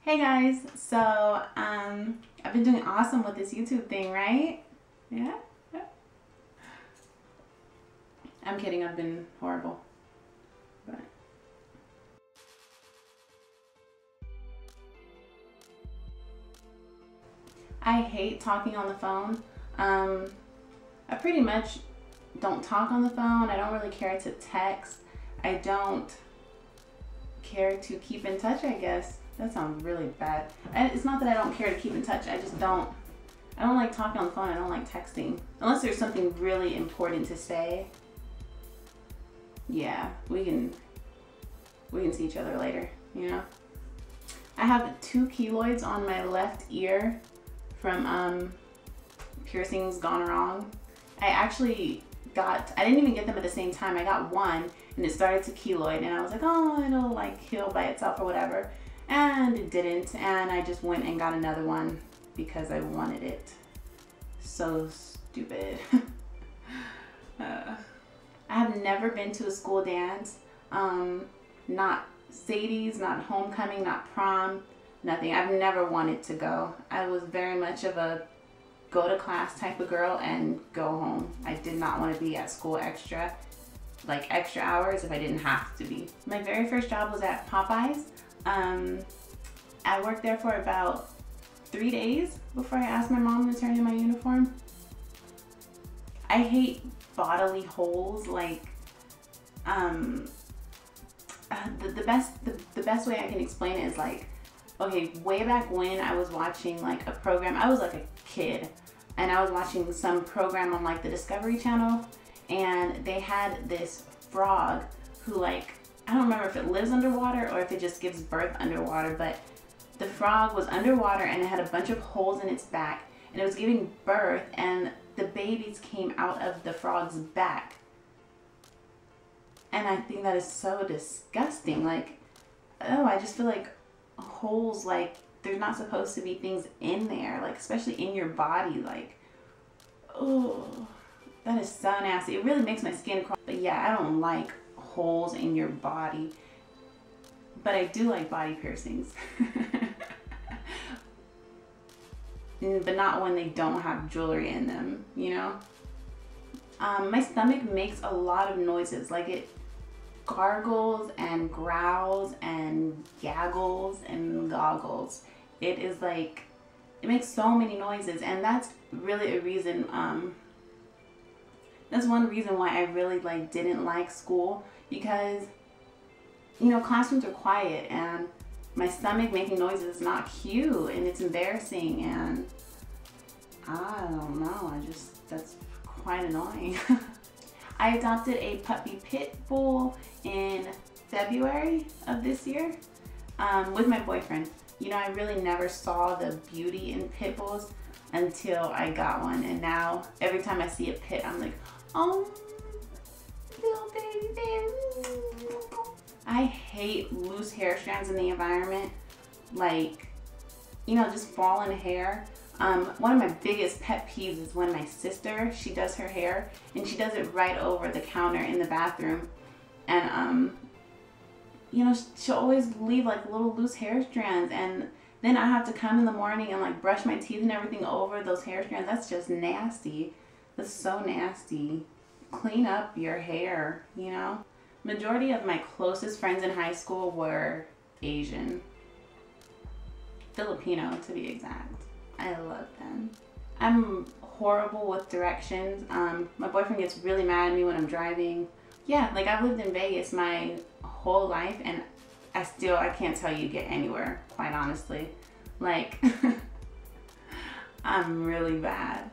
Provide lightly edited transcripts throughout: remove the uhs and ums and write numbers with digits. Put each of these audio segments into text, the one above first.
Hey guys, so I've been doing awesome with this YouTube thing, right? Yeah? Yeah. I'm kidding, I've been horrible. But I hate talking on the phone. I pretty much don't talk on the phone. I don't really care to text. I don't care to keep in touch, I guess. That sounds really bad. It's not that I don't care to keep in touch. I just don't. I don't like talking on the phone. I don't like texting. Unless there's something really important to say. Yeah, we can see each other later, you know? I have 2 keloids on my left ear from piercings gone wrong. I didn't even get them at the same time. I got one and it started to keloid and I was like, oh, it'll like heal by itself or whatever. And it didn't, and I just went and got another one because I wanted it. So stupid. I have never been to a school dance. Not Sadie's, not homecoming, not prom, nothing. I've never wanted to go. I was very much of a go to class type of girl and go home. I did not want to be at school extra hours if I didn't have to be. My very first job was at Popeyes. I worked there for about 3 days before I asked my mom to turn in my uniform. I hate bodily holes. Like, the best way I can explain it is like, okay, way back when I was watching like a program, I was like a kid, and I was watching some program on like the Discovery Channel, and they had this frog who, like, I don't remember if it lives underwater or if it just gives birth underwater, but the frog was underwater and it had a bunch of holes in its back and it was giving birth and the babies came out of the frog's back. And I think that is so disgusting. Like, oh, I just feel like holes, like, there's not supposed to be things in there, like, especially in your body. Like, oh, that is so nasty. It really makes my skin crawl. But yeah, I don't like holes in your body, but I do like body piercings. But not when they don't have jewelry in them, you know? My stomach makes a lot of noises, like it gargles and growls and gaggles and goggles. It is like, it makes so many noises, and that's really a reason, that's one reason why I really like didn't like school, because, you know, classrooms are quiet and my stomach making noises is not cute and it's embarrassing, and I don't know, that's quite annoying. I adopted a puppy pit bull in February of this year with my boyfriend. You know, I really never saw the beauty in pit bulls until I got one, and now every time I see a pit, I'm like, oh, little baby bear. I hate loose hair strands in the environment, like, you know, just falling hair. One of my biggest pet peeves is when my sister, she does her hair and she does it right over the counter in the bathroom, and you know, she'll always leave like little loose hair strands, and then I have to come in the morning and like brush my teeth and everything over those hair strands. That's just nasty. That's so nasty. Clean up your hair, you know? Majority of my closest friends in high school were Asian. Filipino, to be exact. I love them. I'm horrible with directions. My boyfriend gets really mad at me when I'm driving. Yeah, like, I've lived in Vegas my whole life and I can't tell you to get anywhere, quite honestly. Like, I'm really bad.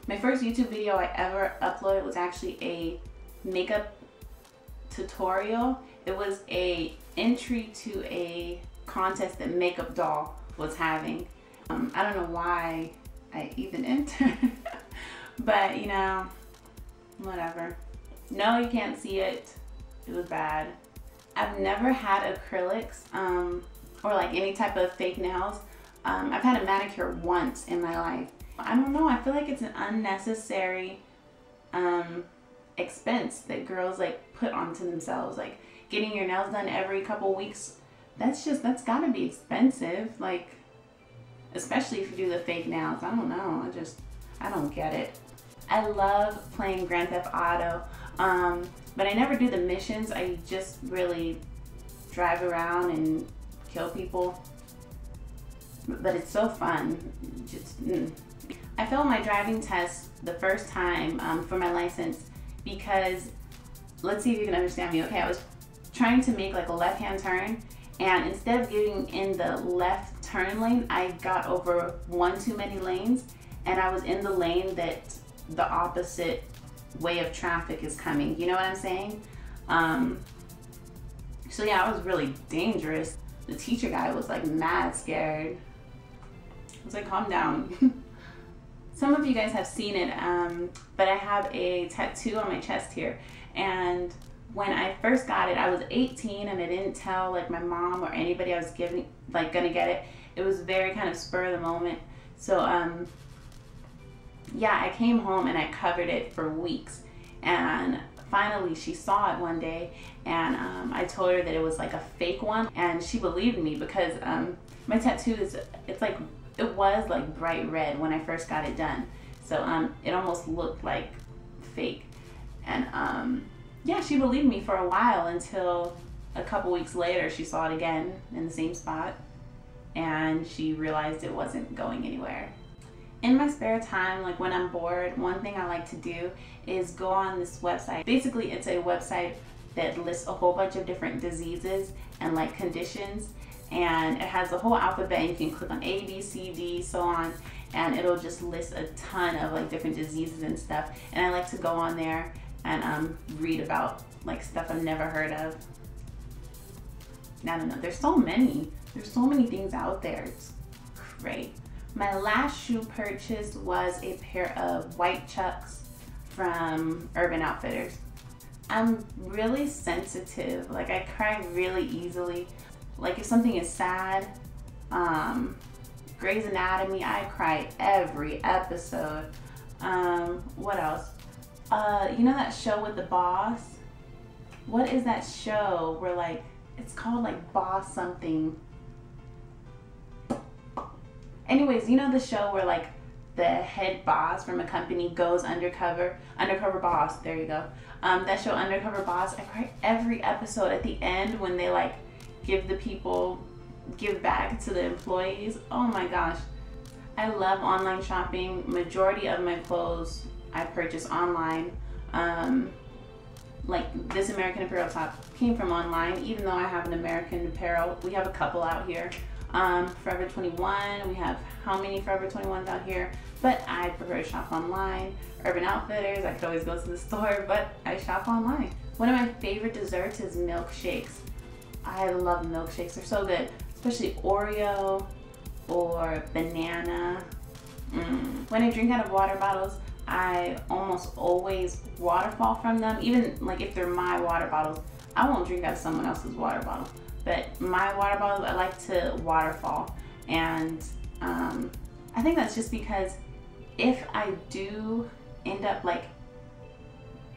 My first YouTube video I ever uploaded was actually a makeup tutorial. It was a entry to a contest that Makeup Doll was having. I don't know why I even entered, but you know, whatever. No, you can't see it. It was bad. I've never had acrylics or like any type of fake nails. I've had a manicure once in my life. I don't know, I feel like it's an unnecessary expense that girls like put onto themselves. Like getting your nails done every couple weeks that's gotta be expensive. Like, especially if you do the fake nails. I don't know. I don't get it. I love playing Grand Theft Auto, but I never do the missions. I just really drive around and kill people. But it's so fun. I failed my driving test the first time for my license because, let's see if you can understand me. Okay, I was trying to make like a left-hand turn, and instead of getting in the left turn lane, I got over one too many lanes, and I was in the lane that the opposite way of traffic is coming. You know what I'm saying? So yeah, I was really dangerous. The teacher guy was like mad scared. I was like, calm down. Some of you guys have seen it, but I have a tattoo on my chest here. And when I first got it, I was 18 and I didn't tell like my mom or anybody I was gonna get it. It was very kind of spur of the moment. So yeah, I came home and I covered it for weeks. And finally she saw it one day, and I told her that it was like a fake one, and she believed me because my tattoo it was like bright red when I first got it done. So it almost looked like fake. And yeah, she believed me for a while until a couple weeks later she saw it again in the same spot, and she realized it wasn't going anywhere. In my spare time, like when I'm bored, one thing I like to do is go on this website. Basically, it's a website that lists a whole bunch of different diseases and like conditions, and it has a whole alphabet, and you can click on A, B, C, D, so on, and it'll just list a ton of like different diseases and stuff. And I like to go on there and read about like stuff I've never heard of. I don't know, there's so many things out there. It's great. My last shoe purchase was a pair of white Chucks from Urban Outfitters. I'm really sensitive. Like, I cry really easily. Like, if something is sad, Grey's Anatomy, I cry every episode. What else? You know that show with the boss? What is that show where like, it's called like Boss something. Anyways, you know the show where like the head boss from a company goes undercover boss, there you go. That show Undercover Boss, I cry every episode at the end when they like give back to the employees. Oh my gosh. I love online shopping. Majority of my clothes I purchase online. Like this American Apparel top came from online, even though I have an American Apparel. We have a couple out here. Forever 21, we have how many Forever 21s out here, but I prefer to shop online. Urban Outfitters, I could always go to the store, but I shop online. One of my favorite desserts is milkshakes. I love milkshakes, they're so good, especially Oreo or banana. When I drink out of water bottles, I almost always waterfall from them. Even like if they're my water bottles, I won't drink out of someone else's water bottle. But my water bottles, I like to waterfall. And I think that's just because if I do end up like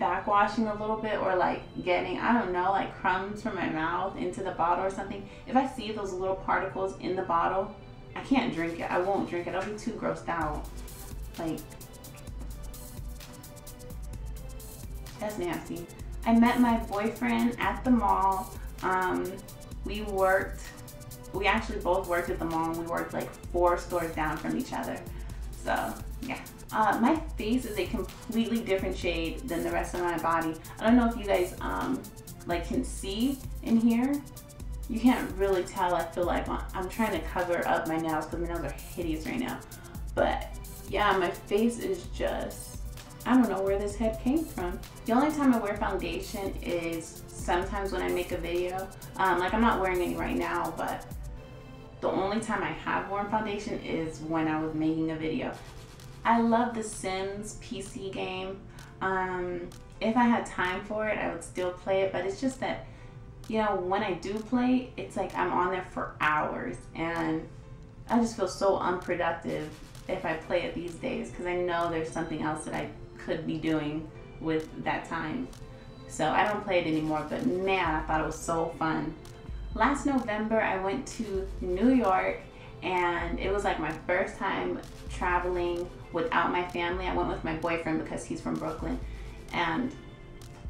backwashing a little bit, or like getting, I don't know, like crumbs from my mouth into the bottle or something, if I see those little particles in the bottle, I can't drink it. I won't drink it. I'll be too grossed out. Like, that's nasty. I met my boyfriend at the mall. We actually both worked at the mall, and we worked like 4 stores down from each other. So yeah. My face is a completely different shade than the rest of my body. I don't know if you guys like can see in here. You can't really tell. I feel like I'm trying to cover up my nails because my nails are hideous right now. But yeah, my face is just, I don't know where this head came from. The only time I wear foundation is sometimes when I make a video. Like I'm not wearing any right now, but the only time I have worn foundation is when I was making a video. I love the Sims PC game. If I had time for it, I would still play it, but it's just that, you know, when I do play, it's like I'm on there for hours, and I just feel so unproductive if I play it these days, because I know there's something else that I could be doing with that time. So I don't play it anymore, but man, I thought it was so fun. Last November, I went to New York, and it was like my first time traveling without my family. I went with my boyfriend because he's from Brooklyn, and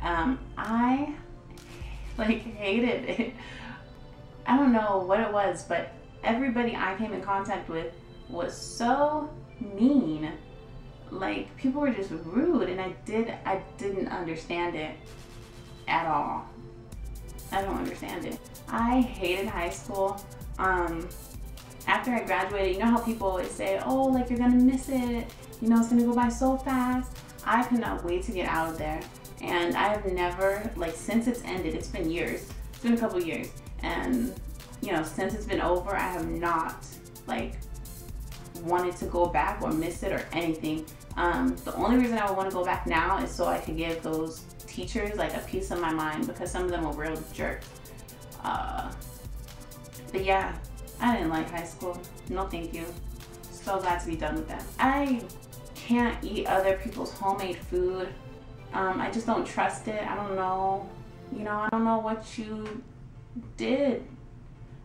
I like hated it. I don't know what it was, but everybody I came in contact with was so mean. Like, people were just rude, and I didn't understand it at all. I don't understand it. I hated high school. After I graduated, you know how people always say, oh, like, you're gonna miss it, you know, it's gonna go by so fast. I could not wait to get out of there. And I have never, like, since it's ended, it's been years, it's been a couple years, and, you know, since it's been over, I have not, like, wanted to go back or miss it or anything. The only reason I would want to go back now is so I could give those teachers, like, a piece of my mind, because some of them were real jerks. But yeah, I didn't like high school. No thank you. So glad to be done with that. I can't eat other people's homemade food. I just don't trust it. I don't know. You know, I don't know what you did.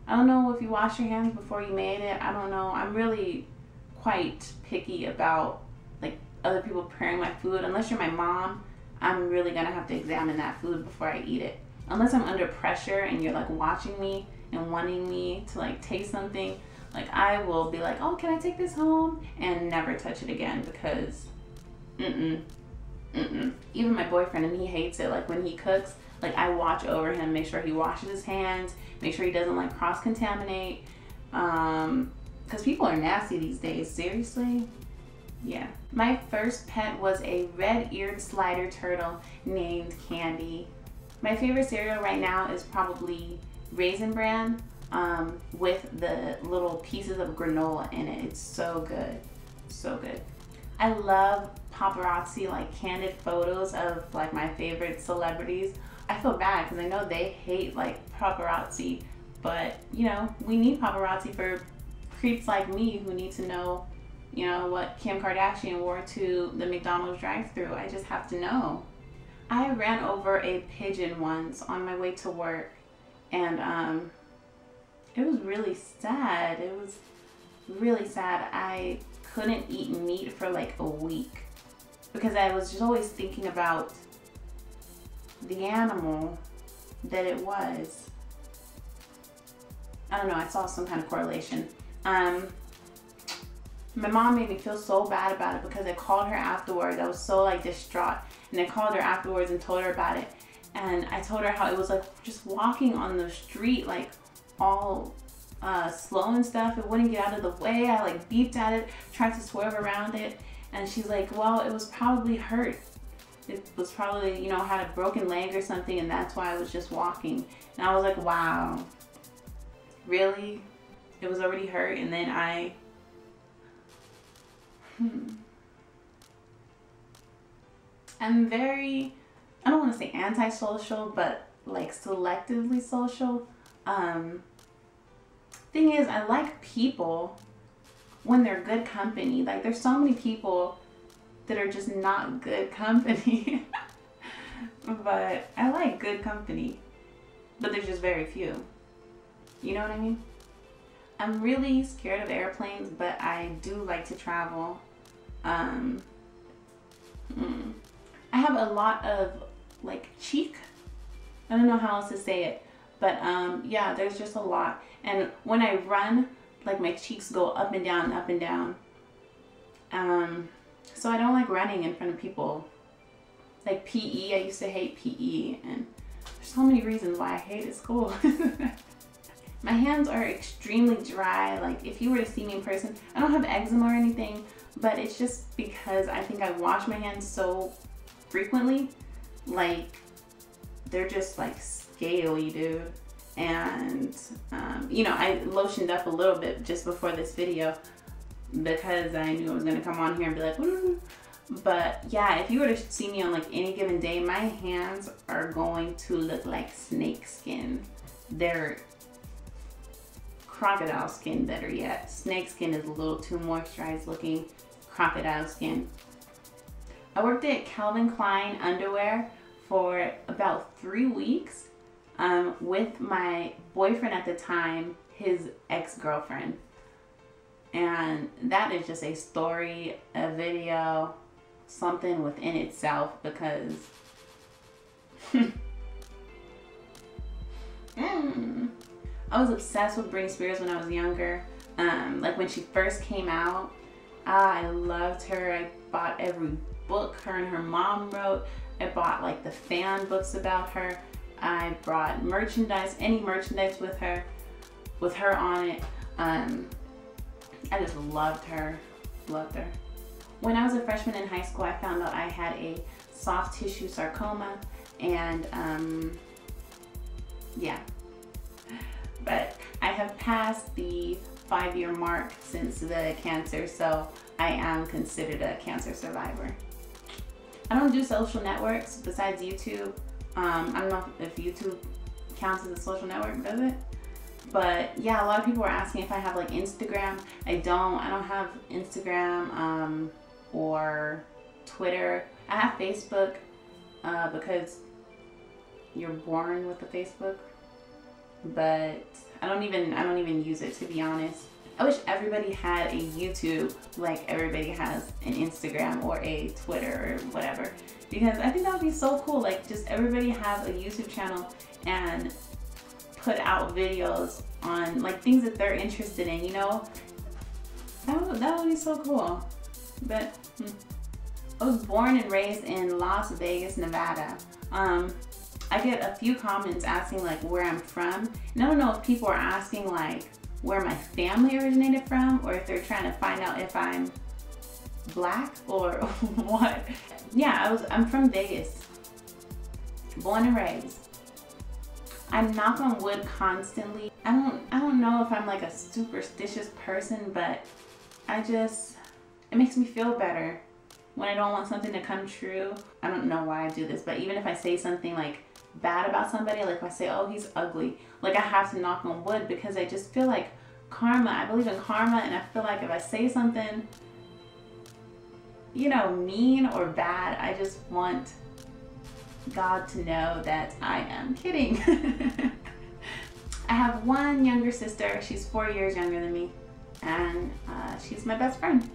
I don't know if you washed your hands before you made it. I don't know. I'm really quite picky about, like, other people preparing my food. Unless you're my mom, I'm really gonna have to examine that food before I eat it. Unless I'm under pressure and you're, like, watching me and wanting me to, like, taste something, like, I will be like, oh, can I take this home? And never touch it again, because even my boyfriend, and he hates it, like, when he cooks, like, I watch over him, make sure he washes his hands, make sure he doesn't, like, cross-contaminate, because people are nasty these days, seriously. Yeah. My first pet was a red-eared slider turtle named Candy. My favorite cereal right now is probably Raisin Bran, with the little pieces of granola in it. It's so good, so good. I love paparazzi, like, candid photos of, like, my favorite celebrities. I feel bad because I know they hate, like, paparazzi, but, you know, we need paparazzi for creeps like me who need to know, you know, what Kim Kardashian wore to the McDonald's drive-thru. I just have to know. I ran over a pigeon once on my way to work, and it was really sad. It was really sad. I couldn't eat meat for like a week because I was just always thinking about the animal that it was. I don't know, I saw some kind of correlation. My mom made me feel so bad about it because I called her afterwards. I was so, like, distraught, and I called her afterwards and told her about it. And I told her how it was like just walking on the street, like, all slow and stuff. It wouldn't get out of the way. I, like, beeped at it, tried to swerve around it, and she's like, well, it was probably hurt. It was probably, you know, had a broken leg or something, and that's why I was just walking. And I was like, wow, really? It was already hurt, and then I'm very, I don't want to say antisocial, but, like, selectively social. Thing is, I like people when they're good company. Like, there's so many people that are just not good company. But I like good company. But there's just very few. You know what I mean? I'm really scared of airplanes, but I do like to travel. I have a lot of, like, cheek. I don't know how else to say it. But, yeah, there's just a lot. And when I run, like, my cheeks go up and down, up and down. So I don't like running in front of people. Like, PE, I used to hate PE. And there's so many reasons why I hated school. My hands are extremely dry. Like, if you were to see me in person, I don't have eczema or anything, but it's just because I think I wash my hands so frequently. Like, they're just, like, scaly, dude. And, you know, I lotioned up a little bit just before this video because I knew I was going to come on here and be like, woo. But, yeah, if you were to see me on, like, any given day, my hands are going to look like snake skin. They're crocodile skin, better yet. Snake skin is a little too moisturized looking. Crocodile skin. I worked at Calvin Klein underwear for about 3 weeks. with my boyfriend at the time, his ex-girlfriend. And that is just a story, a video, something within itself, because I was obsessed with Britney Spears when I was younger. Like when she first came out, I loved her. I bought every book her and her mom wrote. I bought like the fan books about her. I brought merchandise, any merchandise with her on it. I just loved her, loved her. When I was a freshman in high school, I found out I had a soft tissue sarcoma, and yeah. But I have passed the 5-year mark since the cancer, so I am considered a cancer survivor. I don't do social networks besides YouTube. I don't know if YouTube counts as a social network, does it? But yeah, a lot of people are asking if I have like Instagram. I don't have Instagram or Twitter. I have Facebook because you're born with a Facebook, but I don't even use it, to be honest. I wish everybody had a YouTube like everybody has an Instagram or a Twitter or whatever, because I think that would be so cool. Like, just everybody have a YouTube channel and put out videos on like things that they're interested in, you know? That would be so cool. But I was born and raised in Las Vegas, Nevada. I get a few comments asking like where I'm from, and I don't know if people are asking like where my family originated from, or if they're trying to find out if I'm black or what. Yeah, I'm from Vegas, born and raised. I knock on wood constantly. I don't know if I'm like a superstitious person, but it makes me feel better when I don't want something to come true. I don't know why I do this, but even if I say something like bad about somebody, like if I say, oh, he's ugly, like I have to knock on wood, because I just feel like karma. I believe in karma, and I feel like if I say something, you know, mean or bad, I just want God to know that I am kidding. I have one younger sister. She's 4 years younger than me, and she's my best friend.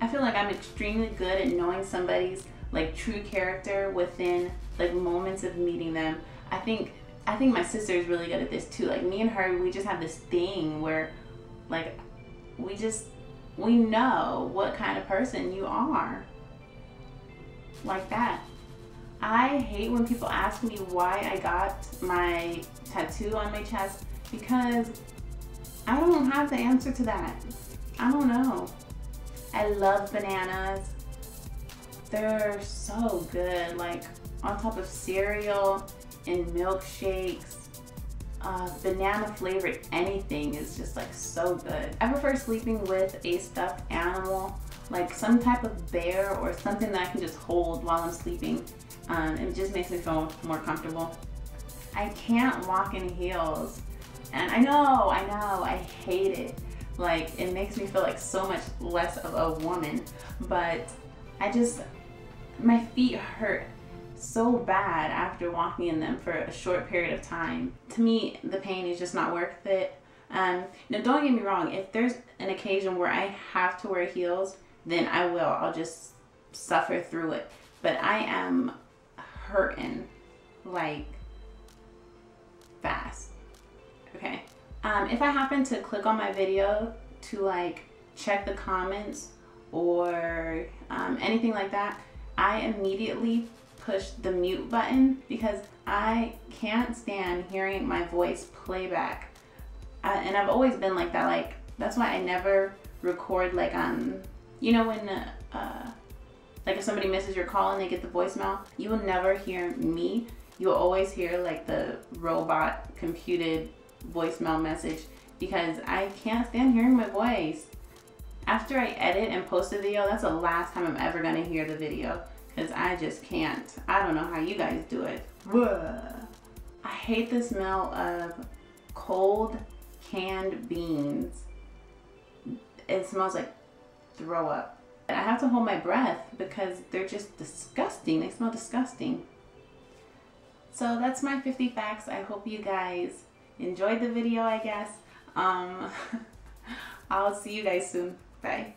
I feel like I'm extremely good at knowing somebody's like true character within like moments of meeting them. I think my sister is really good at this too. Like me and her, we just have this thing where like we know what kind of person you are. Like that. I hate when people ask me why I got my tattoo on my chest, because I don't have the answer to that. I don't know. I love bananas. They're so good, like on top of cereal and milkshakes. Banana flavored anything is just like so good. I prefer sleeping with a stuffed animal, like some type of bear or something that I can just hold while I'm sleeping. It just makes me feel more comfortable. I can't walk in heels, and I know, I hate it. Like, it makes me feel like so much less of a woman, but my feet hurt so bad after walking in them for a short period of time. To me, the pain is just not worth it. Now, don't get me wrong, if there's an occasion where I have to wear heels, then I will. I'll just suffer through it. But I am hurting like fast. Okay. If I happen to click on my video to like check the comments or anything like that, I immediately push the mute button, because I can't stand hearing my voice playback. And I've always been like that. Like, that's why I never record like you know, when like if somebody misses your call and they get the voicemail, you will never hear me. You'll always hear like the robot computed voicemail message, because I can't stand hearing my voice. After I edit and post a video, that's the last time I'm ever gonna hear the video, because I just can't. I don't know how you guys do it. I hate the smell of cold canned beans. It smells like throw up. I have to hold my breath because they're just disgusting. They smell disgusting. So that's my 50 facts. I hope you guys enjoyed the video, I guess. I'll see you guys soon. Bye.